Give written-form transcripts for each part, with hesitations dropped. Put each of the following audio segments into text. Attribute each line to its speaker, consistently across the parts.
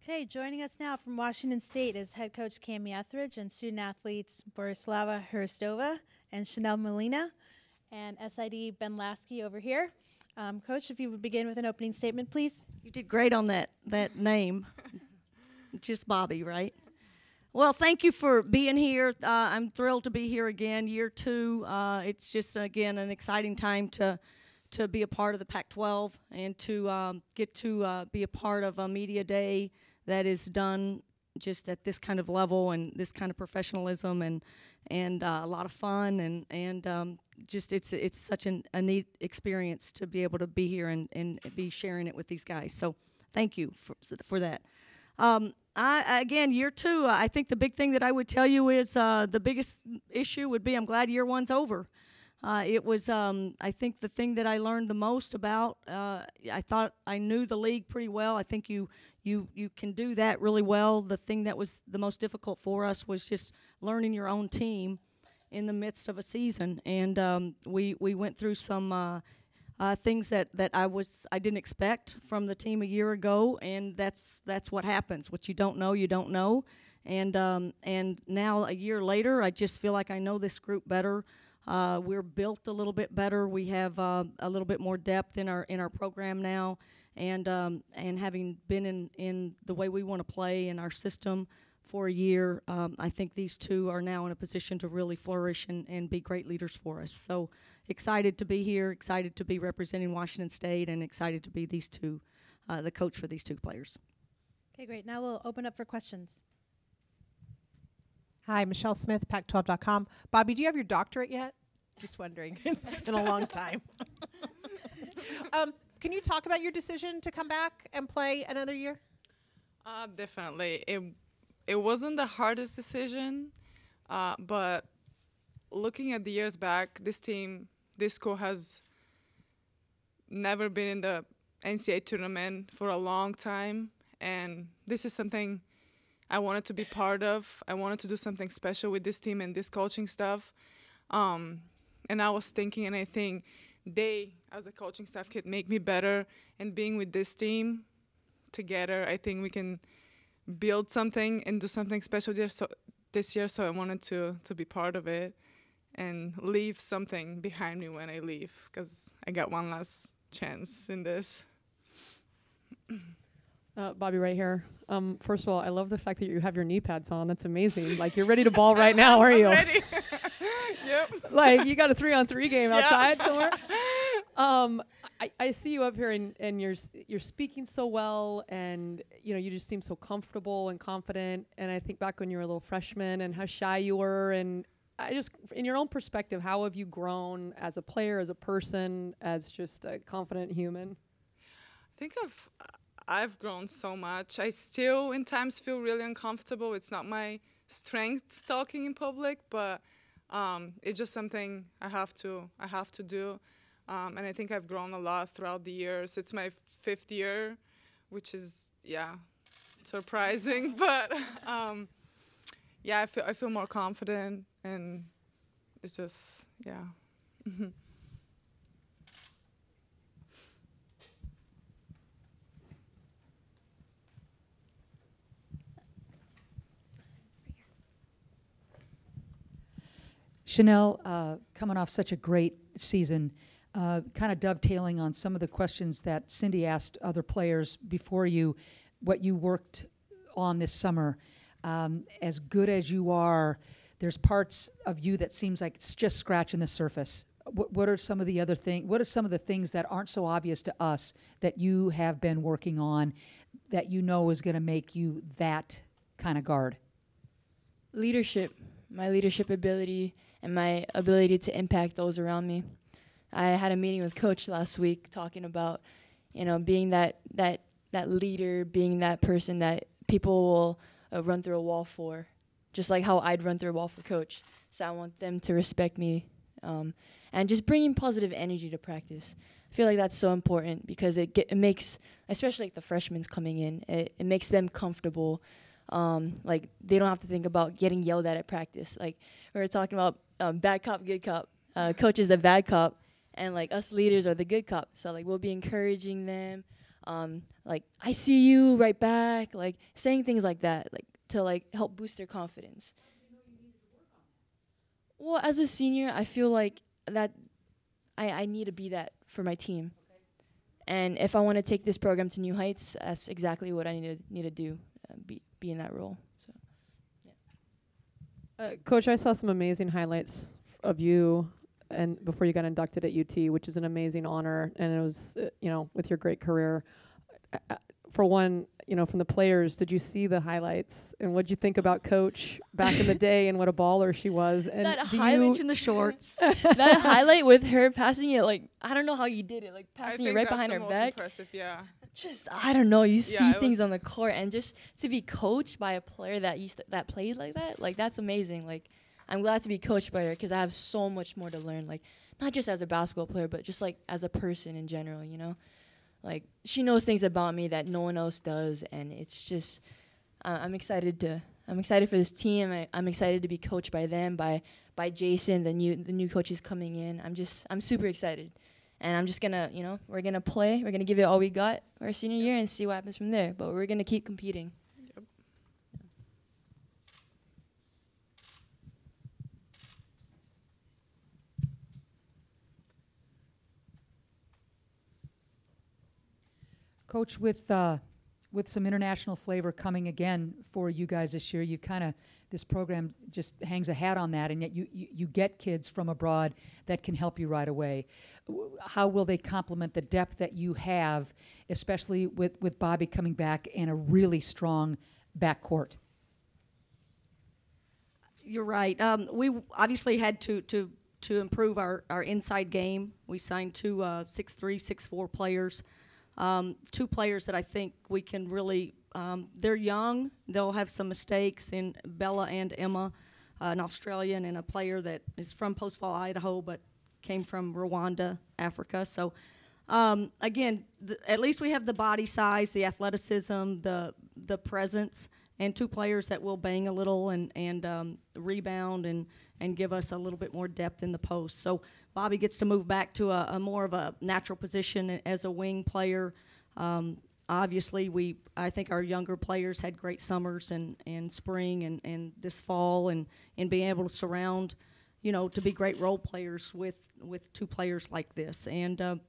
Speaker 1: Okay, joining us now from Washington State is head coach Cami Etheridge and student athletes Borislava Hristova and Chanel Molina and SID Ben Lasky over here. Coach, if you would begin with an opening statement, please.
Speaker 2: You did great on that name. Just Bobby, right? Well, thank you for being here. I'm thrilled to be here again, year 2. It's just, again, an exciting time to be a part of the Pac-12 and to get to be a part of a media day that is done just at this kind of level and this kind of professionalism and a lot of fun and just it's such a neat experience to be able to be here and be sharing it with these guys. So thank you for that. Again, year 2, I think the big thing that I would tell you is the biggest issue would be I'm glad year 1's over. It was, I think, the thing that I learned the most about. I thought I knew the league pretty well. I think you can do that really well. The thing that was the most difficult for us was just learning your own team in the midst of a season. And we went through some things that I didn't expect from the team a year ago, and that's what happens. What you don't know, you don't know. And now a year later, I just feel like I know this group better. We're built a little bit better. We have a little bit more depth in our program now, and having been in the way we want to play in our system for a year, I think these two are now in a position to really flourish and be great leaders for us. So excited to be here, excited to be representing Washington State, and excited to be these two, the coach for these two players.
Speaker 1: Okay, great. Now we'll open up for questions.
Speaker 3: Hi, Michelle Smith, Pac12.com. Bobby, do you have your doctorate yet? Just wondering. It's been a long time. Can you talk about your decision to come back and play another year?
Speaker 4: Definitely. It wasn't the hardest decision, but looking at the years back, this school has never been in the NCAA tournament for a long time, and this is something I wanted to be part of. I wanted to do something special with this team and this coaching staff. And I was thinking, and I think they, as a coaching staff, could make me better. And being with this team together, I think we can build something and do something special this year. So I wanted to be part of it and leave something behind me when I leave, because I got one last chance in this.
Speaker 5: Bobby, right here. First of all, I love the fact that you have your knee pads on. That's amazing. Like, you're ready to ball right now, aren't you?
Speaker 4: I'm ready. Yep.
Speaker 5: Like, you got a 3-on-3 game outside somewhere. I see you up here and you're speaking so well, and you just seem so comfortable and confident. And I think back when you were a little freshman and how shy you were, and I just, in your own perspective, how have you grown as a player, as a person, as just a confident human?
Speaker 4: I think I've grown so much. I still, in times, feel really uncomfortable. It's not my strength talking in public, but it's just something I have to do. And I think I've grown a lot throughout the years. It's my 5th year, which is, surprising. But, I feel more confident, and it's just,
Speaker 6: Chanel, coming off such a great season, kind of dovetailing on some of the questions that Cindy asked other players before you, what you worked on this summer. As good as you are, there's parts of you that seems like it's just scratching the surface. What are some of the other things? What are some of the things that aren't so obvious to us that you have been working on that you know is going to make you that kind of guard?
Speaker 7: Leadership, my leadership ability, and my ability to impact those around me. I had a meeting with Coach last week talking about, being that leader, being that person that people will run through a wall for, just like how I'd run through a wall for Coach. So I want them to respect me, and just bringing positive energy to practice. I feel like that's so important because it makes, especially like the freshmen coming in, it makes them comfortable. Like they don't have to think about getting yelled at practice. Like we were talking about bad cop, good cop. Coach is the bad cop, and like us leaders are the good cop. So like we'll be encouraging them, like I see you right back, like saying things like that, like to like help boost their confidence. Well, as a senior, I feel like that I need to be that for my team. And if I want to take this program to new heights, that's exactly what I need to do, be in that role. So, yeah.
Speaker 5: Coach, I saw some amazing highlights of you and before you got inducted at UT, which is an amazing honor, and it was, with your great career. For one, from the players, did you see the highlights? And what did you think about Coach back in the day and what a baller she was? And
Speaker 2: that highlight in the shorts.
Speaker 7: That highlight with her passing it, like, I don't know how you did it, like passing it right behind her back.
Speaker 4: Most impressive, yeah.
Speaker 7: Just, I don't know, you see things on the court, and just to be coached by a player that played like that, like, that's amazing. Like, I'm glad to be coached by her because I have so much more to learn, like, not just as a basketball player, but just, like, as a person in general, Like, she knows things about me that no one else does, and it's just, I'm excited for this team. I'm excited to be coached by them, by Jason, the new coaches coming in. I'm super excited, and I'm just gonna, we're gonna play. We're gonna give it all we got our senior year and see what happens from there. But we're gonna keep competing.
Speaker 4: Yep.
Speaker 6: Coach, with some international flavor coming again for you guys this year, this program just hangs a hat on that, and yet you get kids from abroad that can help you right away. How will they complement the depth that you have, especially with Bobby coming back and a really strong backcourt?
Speaker 2: You're right. We obviously had to improve our inside game. We signed two 6'3", 6'4" players. Two players that I think we can really, they're young, they'll have some mistakes in Bella and Emma, an Australian and a player that is from Post Fall, Idaho, but came from Rwanda, Africa. So, again, at least we have the body size, the athleticism, the presence, and two players that will bang a little and rebound and give us a little bit more depth in the post. So Bobby gets to move back to a more of a natural position as a wing player. Obviously, I think our younger players had great summers and spring and this fall and being able to surround, to be great role players with two players like this. And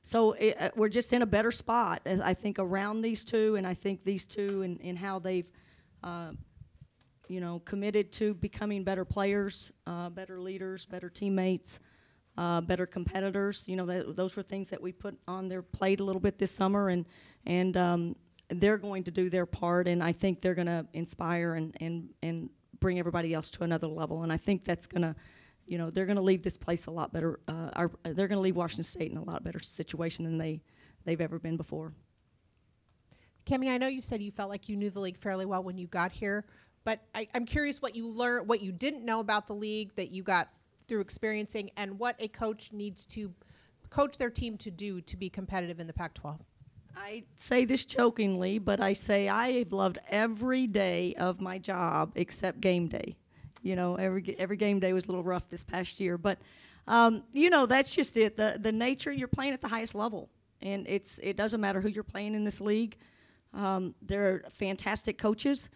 Speaker 2: so we're just in a better spot, I think, around these two, and I think these two and how they've committed to becoming better players, better leaders, better teammates, better competitors. Those were things that we put on their plate a little bit this summer, and they're going to do their part, and I think they're going to inspire and bring everybody else to another level. And I think that's going to, they're going to leave this place a lot better. They're going to leave Washington State in a lot better situation than they've ever been before.
Speaker 3: Cami, I know you said you felt like you knew the league fairly well when you got here, but I'm curious what you learned, what you didn't know about the league that you got through experiencing, and what a coach needs to coach their team to do to be competitive in the Pac-12.
Speaker 2: I say this jokingly, but I say I've loved every day of my job except game day. Every game day was a little rough this past year, but that's just it. The nature, you're playing at the highest level, and it doesn't matter who you're playing in this league. They're fantastic coaches,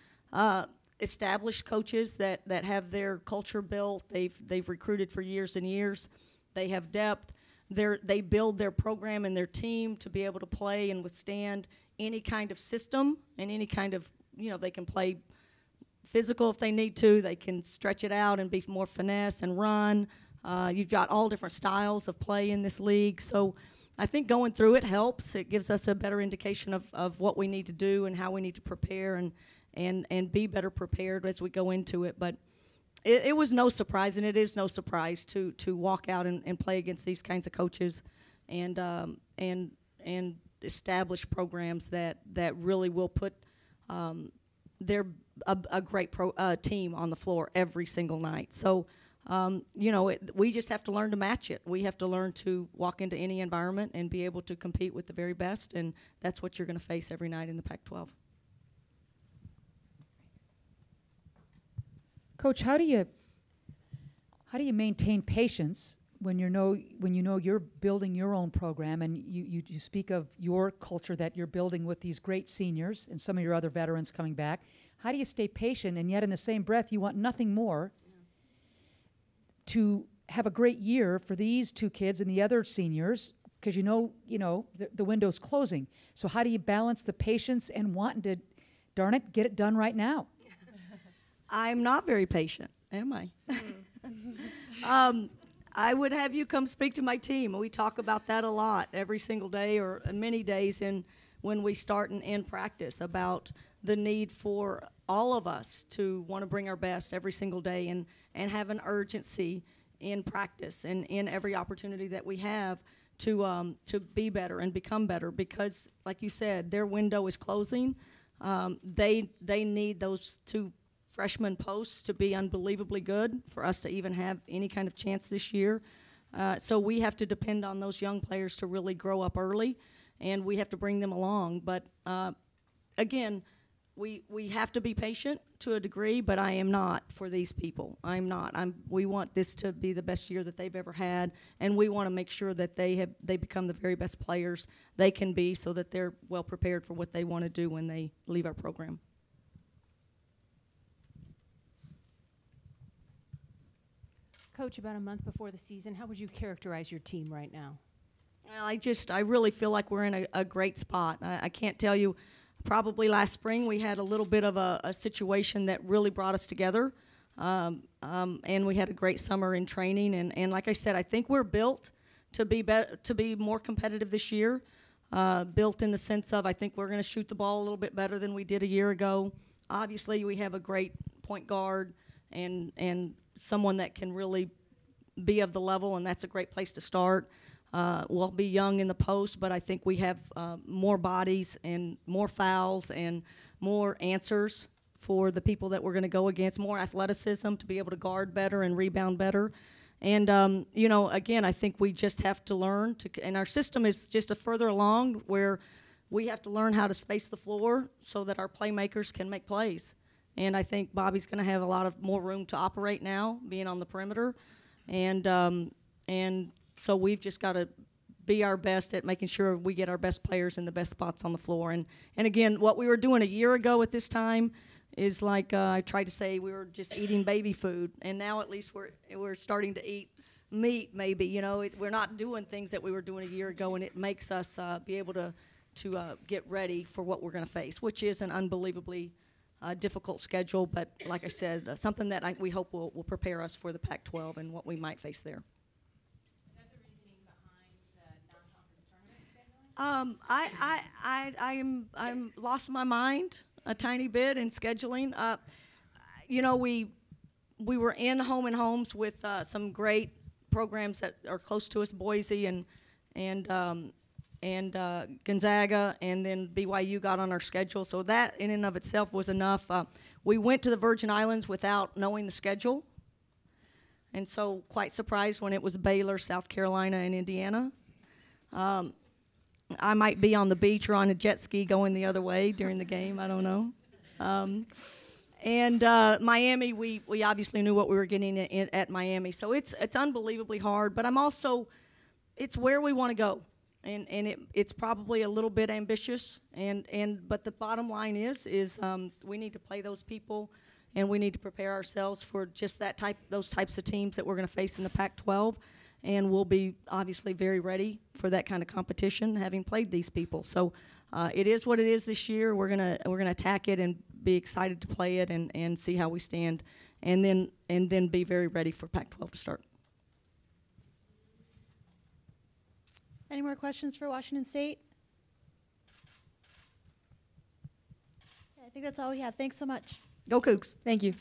Speaker 2: established coaches that have their culture built. They've recruited for years and years. They have depth. They build their program and their team to be able to play and withstand any kind of system and any kind of, they can play physical if they need to. They can stretch it out and be more finesse and run. You've got all different styles of play in this league. So I think going through it helps. It gives us a better indication of what we need to do and how we need to prepare and be better prepared as we go into it. But it was no surprise, and it is no surprise to walk out and play against these kinds of coaches and established programs that really will put their a great team on the floor every single night. So, we just have to learn to match it. We have to learn to walk into any environment and be able to compete with the very best, and that's what you're going to face every night in the Pac-12.
Speaker 6: Coach, how do you maintain patience when you know you're building your own program, and you speak of your culture that you're building with these great seniors and some of your other veterans coming back? How do you stay patient, and yet in the same breath you want nothing more to have a great year for these two kids and the other seniors, because the window's closing. So how do you balance the patience and wanting to, darn it, get it done right now?
Speaker 2: I'm not very patient, am I? I would have you come speak to my team. We talk about that a lot every single day, or many days when we start and end practice, about the need for all of us to want to bring our best every single day and have an urgency in practice and in every opportunity that we have to be better and become better, because, like you said, their window is closing. They need those two freshman posts to be unbelievably good for us to even have any kind of chance this year. So we have to depend on those young players to really grow up early, and we have to bring them along. But again, we have to be patient to a degree, but I am not for these people. I'm not. We want this to be the best year that they've ever had, and we want to make sure that they become the very best players they can be, so that they're well prepared for what they want to do when they leave our program.
Speaker 8: Coach, about a month before the season, how would you characterize your team right now?
Speaker 2: Well, I really feel like we're in a great spot. I can't tell you. Probably last spring we had a little bit of a situation that really brought us together, and we had a great summer in training. And like I said, I think we're built to be more competitive this year. Built in the sense of, I think we're going to shoot the ball a little bit better than we did a year ago. Obviously, we have a great point guard and someone that can really be of the level, and that's a great place to start. We'll be young in the post, but I think we have more bodies and more fouls and more answers for the people that we're going to go against, more athleticism to be able to guard better and rebound better. And, again, I think we just have to learn and our system is just a further along, where we have to learn how to space the floor so that our playmakers can make plays. And I think Bobby's going to have a lot of more room to operate now, being on the perimeter. And so we've just got to be our best at making sure we get our best players in the best spots on the floor. And again, what we were doing a year ago at this time is like I tried to say, we were just eating baby food. And now at least we're starting to eat meat, maybe. We're not doing things that we were doing a year ago, and it makes us be able to get ready for what we're going to face, which is an unbelievably difficult schedule, but like I said, something that we hope will prepare us for the Pac-12 and what we might face there.
Speaker 8: Is that the reasoning behind the non-conference tournament scheduling?
Speaker 2: I'm lost my mind a tiny bit in scheduling. We were in home and homes with some great programs that are close to us, Boise and Gonzaga, and then BYU got on our schedule. So that in and of itself was enough. We went to the Virgin Islands without knowing the schedule, and so quite surprised when it was Baylor, South Carolina, and Indiana. I might be on the beach or on a jet ski going the other way during the game. I don't know. And Miami, we obviously knew what we were getting at Miami. So it's unbelievably hard, but it's where we want to go. And it's probably a little bit ambitious, but the bottom line is we need to play those people, and we need to prepare ourselves for just those types of teams that we're going to face in the Pac-12, and we'll be obviously very ready for that kind of competition, having played these people. So it is what it is this year. We're gonna attack it and be excited to play it and see how we stand, and then be very ready for Pac-12 to start.
Speaker 1: Any more questions for Washington State? I think that's all we have. Thanks so much.
Speaker 2: Go Cougs.
Speaker 7: Thank you.